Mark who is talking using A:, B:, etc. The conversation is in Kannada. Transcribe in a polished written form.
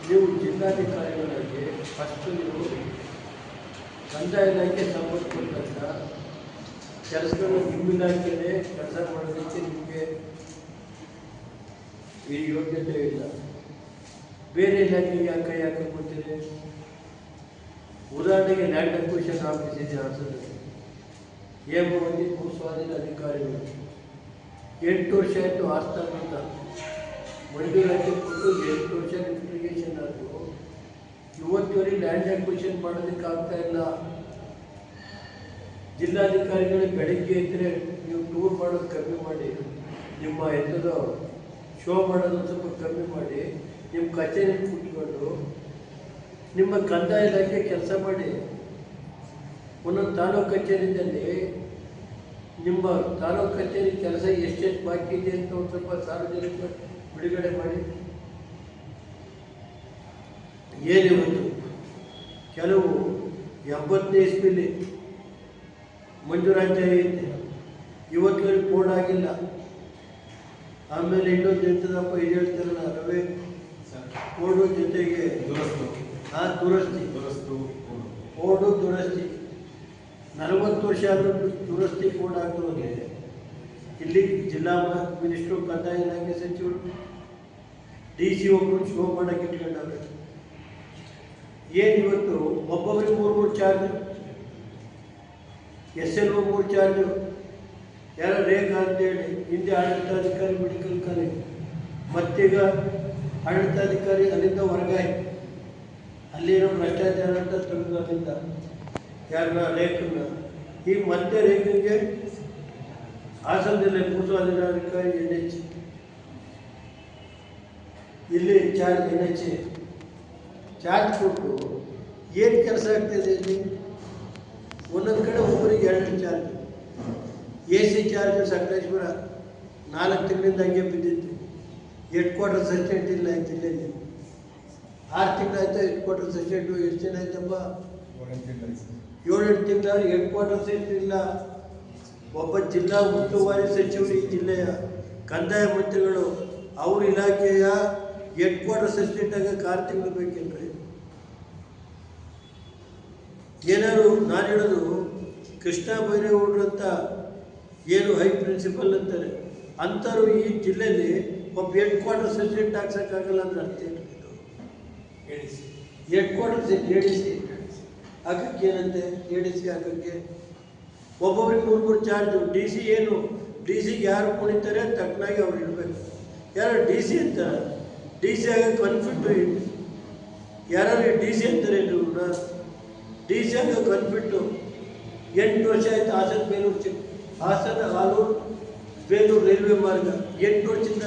A: ನೀವು ಜಿಲ್ಲಾಧಿಕಾರಿಗಳಾಗಿ ಫಸ್ಟು ನೀವು ಕಂದಾಯ ಇಲಾಖೆ ಸಂಬಂಧಪಟ್ಟಂಥ ಕೆಲಸಗಳು ನಿಮ್ಮ ಇಲಾಖೆಯೇ ಕೆಲಸ ಮಾಡೋದಕ್ಕೆ ನಿಮಗೆ ಈ ಯೋಗ್ಯತೆ ಇಲ್ಲ. ಬೇರೆ ಇಲಾಖೆಗೆ ಯಾಕೆ ಹಾಕೋತೀರಿ? ಉದಾಹರಣೆಗೆ ಲ್ಯಾಂಡ್ ಅಕ್ವಿಸಿಷನ್ ಆಫೀಸ್ ಇದೆ ಹಾಸನದಲ್ಲಿ. ಹೇಮವತಿ ಭೂಸ್ವಾಧೀನ ಅಧಿಕಾರಿಗಳು 8 ವರ್ಷ ಆಯಿತು ಆಸ್ಥಾನದಿಂದ ಮಂಜೂರಾತಿ ಕೊಟ್ಟು 8 ವರ್ಷ ಲಿಟಿಗೇಷನ್ ಆದರೂ ಇವತ್ತುವರೆಗೆ ಲ್ಯಾಂಡ್ ಅಕ್ವಿಸಿಷನ್ ಮಾಡೋದಕ್ಕೆ ಆಗ್ತಾ ಇಲ್ಲ. ಜಿಲ್ಲಾಧಿಕಾರಿಗಳು ಬೆಳಗ್ಗೆ ಇದ್ದರೆ ನೀವು ಟೂರ್ ಮಾಡೋದು ಕಮ್ಮಿ ಮಾಡಿ, ನಿಮ್ಮ ಎಂಥದೋ ಶೋ ಮಾಡೋದು ಸ್ವಲ್ಪ ಕಮ್ಮಿ ಮಾಡಿ, ನಿಮ್ಮ ಕಚೇರಿಗೆ ಕೂತ್ಕೊಂಡು ನಿಮ್ಮ ಕಂದಾಯ ಇಲಾಖೆ ಕೆಲಸ ಮಾಡಿ. ಒಂದೊಂದು ತಾಲೂಕು ಕಚೇರಿಯಲ್ಲಿ ನಿಮ್ಮ ತಾಲೂಕು ಕಚೇರಿ ಕೆಲಸ ಎಷ್ಟೆಷ್ಟು ಬಾಕಿ ಇದೆ ಅಂತ ಒಂದು ಸ್ವಲ್ಪ ಸಾರ್ವಜನಿಕ ಬಿಡುಗಡೆ ಮಾಡಿ. ಏನಿವತ್ತು ಕೆಲವು 70ನೇ ಇಸ್ವಿಲಿ ಮಂಜೂರಾತಿ ಐತೆ, ಇವತ್ತಿವರೆಗೆ ಪೂರ್ಣ ಆಗಿಲ್ಲ. ಆಮೇಲೆ ಇನ್ನೊಂದು ಎಂಥದಪ್ಪ ಇದು ಹೇಳ್ತಾರಲ್ಲ ರವೆ ಓಡು ಜೊತೆಗೆ ದುರಸ್ತಿ ಓಡು ದುರಸ್ತಿ 40 ವರ್ಷ ಆದರೂ ದುರಸ್ತಿ ಕೂಡ ಆಗ್ತದೆ. ಇಲ್ಲಿ ಜಿಲ್ಲಾ ಮಿನಿಸ್ಟ್ರು, ಕಂದಾಯ ಇಲಾಖೆ ಸಚಿವರು, DC ಒಬ್ಬರು ಶೋ ಮಾಡೋಕೆ ಇಟ್ಕೊಂಡವ್ರೆ. ಏನಿವತ್ತು ಒಬ್ಬೊಬ್ಬರಿಗೆ 3 ಚಾರ್ಜು, SLO 3 ಚಾರ್ಜು, ಯಾರೋ ರೇಖಾ ಅಂತೇಳಿ ಹಿಂದೆ ಆಡಳಿತಾಧಿಕಾರಿ ಮೆಡಿಕಲ್ ಕಾಲೇಜ್, ಮತ್ತೀಗ ಆಡಳಿತಾಧಿಕಾರಿ ಅಲ್ಲಿಂದ ಹೊರಗಾಯ್ತು. ಅಲ್ಲಿರೋ ಭ್ರಷ್ಟಾಚಾರ ಅಂತ ತೆಗೆದು ಅಲ್ಲಿಂದ ಯಾರನ್ನ ರೇಖನ್ನ, ಈಗ ಮತ್ತೆ ರೇಖೆಗೆ ಹಾಸನದಲ್ಲಿ ಭೂಸ್ವಾಧೀನಾಧಿಕಾರಿ NH, ಇಲ್ಲಿ ಚಾರ್ಜ್ NH ಚಾರ್ಜ್ ಕೊಟ್ಟು ಏನು ಕೆಲಸ ಆಗ್ತಿದೆ ಇಲ್ಲಿ? ಒಂದೊಂದು ಕಡೆ ಒಬ್ಬರಿಗೆ 2 ಚಾರ್ಜ್. AC ಚಾರ್ಜು ಸಕಲೇಶ್ವರ 4 ತಿಂಗಳಿಂದ ಹಂಗೆ ಬಿದ್ದಿತ್ತು. ಹೆಡ್ ಕ್ವಾರ್ಟರ್ಸ್ ಅಸಿಸ್ಟೆಂಟ್ ಇಲ್ಲ ಜಿಲ್ಲೆಯಲ್ಲಿ. 6 ತಿಂಗಳಾಯ್ತು ಹೆಡ್ ಕ್ವಾರ್ಟರ್ಸ್ ಅಸಿಸ್ಟೆಂಟು. ಎಷ್ಟು ಜನ ಆಯ್ತಪ್ಪ? 7-8 ತಿಂಗಳು ಹೆಡ್ ಕ್ವಾರ್ಟರ್ಸ್ ಇಲ್ಲ. ಒಬ್ಬ ಜಿಲ್ಲಾ ಉಸ್ತುವಾರಿ ಸಚಿವರು, ಈ ಜಿಲ್ಲೆಯ ಕಂದಾಯ ಮಂತ್ರಿಗಳು, ಅವ್ರ ಇಲಾಖೆಯ ಹೆಡ್ ಕ್ವಾರ್ಟರ್ಸ್ ಅಸಿಸ್ಟೆಂಟ್ ಆಗಕ್ಕೆ 6 ತಿಂಗಳು ಬೇಕೇನ್ರಿ? ಏನಾದ್ರು ನಾನು ಹೇಳೋದು, ಕೃಷ್ಣ ಬೈರೇಗೌಡರು ಅಂತ ಏನು ಹೈ ಪ್ರಿನ್ಸಿಪಲ್ ಅಂತಾರೆ, ಅಂಥವ್ರು ಈ ಜಿಲ್ಲೆಯಲ್ಲಿ ಒಬ್ಬ ಹೆಡ್ ಕ್ವಾರ್ಟರ್ಸ್ ಅಸಿಸ್ಟೆಂಟ್ ಹಾಕ್ಸೋಕ್ಕಾಗಲ್ಲ ಅಂದ್ರೆ ಅರ್ಥ ಏನು? ಹೆಡ್ ಕ್ವಾರ್ಟರ್ಸ್ ADC ಹಾಕಕ್ಕೆ ಏನಂತೆ? ADC ಹಾಕಕ್ಕೆ ಒಬ್ಬೊಬ್ರಿಗೆ 3 ಚಾರ್ಜು. DC ಏನು? DCಗೆ ಯಾರು ಕುಣಿತಾರೆ ತಕ್ಕನಾಗಿ ಅವ್ರು ಇಡಬೇಕು. ಯಾರು DC ಅಂತ? DC ಆಗಕ್ಕೆ ಕನ್ಫಿಟ್ಟು ಯಾರು DC ಅಂತಾರೆ ನೀವು? DC ಆಗಕ್ಕೆ ಕನ್ಫಿಟ್ಟು 8 ವರ್ಷ ಆಯಿತು. ಹಾಸನ ಆಲೂರು ಬೇಲೂರು ರೈಲ್ವೆ ಮಾರ್ಗ 8 ವರ್ಷದಿಂದ